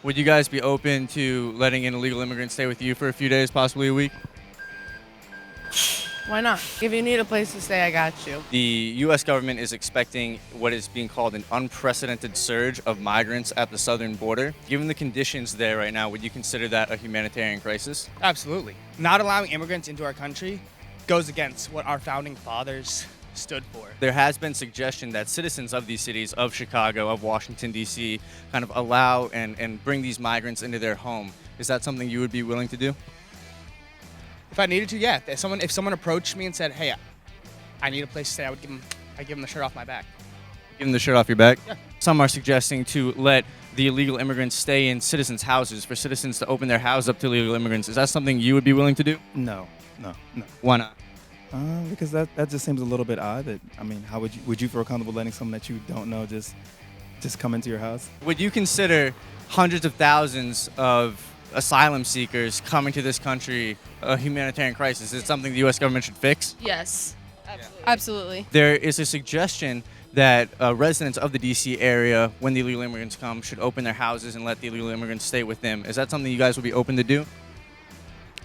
Would you guys be open to letting an illegal immigrant stay with you for a few days, possibly a week? Why not? If you need a place to stay, I got you. The U.S. government is expecting what is being called an unprecedented surge of migrants at the southern border. Given the conditions there right now, would you consider that a humanitarian crisis? Absolutely. Not allowing immigrants into our country goes against what our founding fathers stood for. There has been suggestion that citizens of these cities, of Chicago, of Washington, D.C., kind of allow and bring these migrants into their home. Is that something you would be willing to do? If I needed to, yeah. If someone approached me and said, "Hey, I need a place to stay," I'd give them the shirt off my back. Give them the shirt off your back? Yeah. Some are suggesting to let the illegal immigrants stay in citizens' houses, for citizens to open their house up to illegal immigrants. Is that something you would be willing to do? No. Why not? Because that just seems a little bit odd. How would you feel comfortable letting someone that you don't know just come into your house? Would you consider hundreds of thousands of asylum seekers coming to this country a humanitarian crisis? Is it something the U.S. government should fix? Yes, absolutely. There is a suggestion that residents of the D.C. area, when the illegal immigrants come, should open their houses and let the illegal immigrants stay with them. Is that something you guys would be open to do?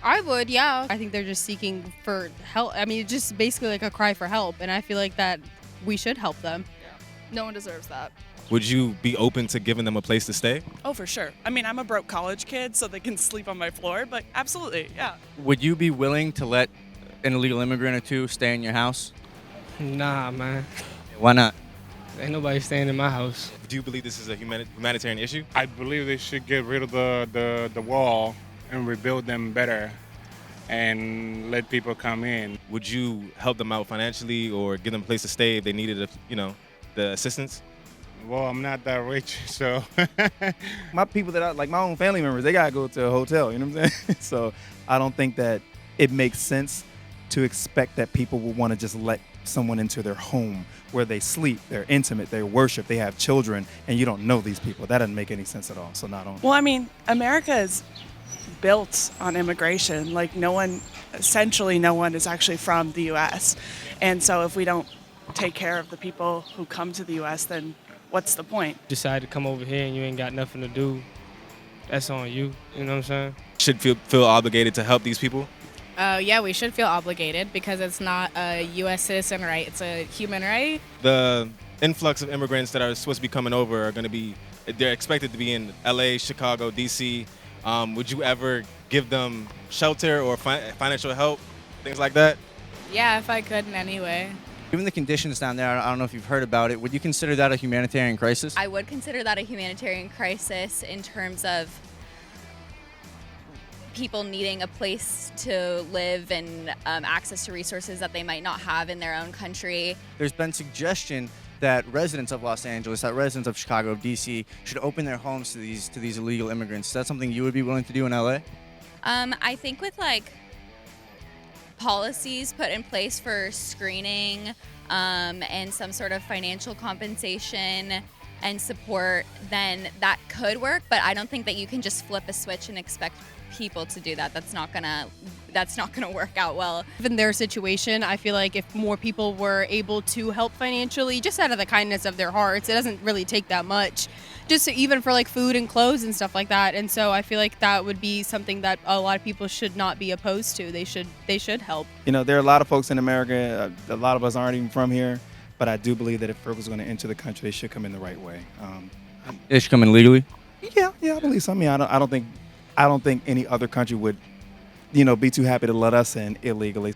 I would, yeah. I think they're just seeking for help. I mean, it's just basically like a cry for help, and I feel like that we should help them. No one deserves that. Would you be open to giving them a place to stay? Oh, for sure. I mean, I'm a broke college kid, so they can sleep on my floor, but absolutely, yeah. Would you be willing to let an illegal immigrant or two stay in your house? Nah, man. Why not? Ain't nobody staying in my house. Do you believe this is a humanitarian issue? I believe they should get rid of the wall and rebuild them better and let people come in. Would you help them out financially or give them a place to stay if they needed, the assistance? Well, I'm not that rich, so. My people that like my own family members, they gotta go to a hotel. You know what I'm saying? So I don't think that it makes sense to expect that people will want to just let someone into their home where they sleep, they're intimate, they worship, they have children, and you don't know these people. That doesn't make any sense at all. So not on. Well, I mean, America is built on immigration. Like essentially no one is actually from the U.S. And so if we don't take care of the people who come to the U.S., then what's the point? Decide to come over here and you ain't got nothing to do. That's on you. You know what I'm saying? Should feel obligated to help these people? Yeah, we should feel obligated because it's not a U.S. citizen right. It's a human right. The influx of immigrants that are supposed to be coming over are going to be, they're expected to be in L.A., Chicago, D.C. Would you ever give them shelter or financial help, things like that? Yeah, if I could in any way. Given the conditions down there, I don't know if you've heard about it, would you consider that a humanitarian crisis? I would consider that a humanitarian crisis in terms of people needing a place to live and access to resources that they might not have in their own country. There's been suggestion that residents of Los Angeles, that residents of Chicago, D.C. should open their homes to these illegal immigrants. Is that something you would be willing to do in L.A.? I think with policies put in place for screening and some sort of financial compensation and support, then that could work. But I don't think that you can just flip a switch and expect people to do that. That's not gonna work out well. In their situation, I feel like if more people were able to help financially, just out of the kindness of their hearts, it doesn't really take that much, just even for food and clothes and stuff like that. And so I feel like that would be something that a lot of people should not be opposed to. They should help. You know, there are a lot of folks in America. A lot of us aren't even from here, but I do believe that if folks are going to enter the country, they should come in the right way. They should come in legally? Yeah, I believe so. I mean, I don't think any other country would, be too happy to let us in illegally.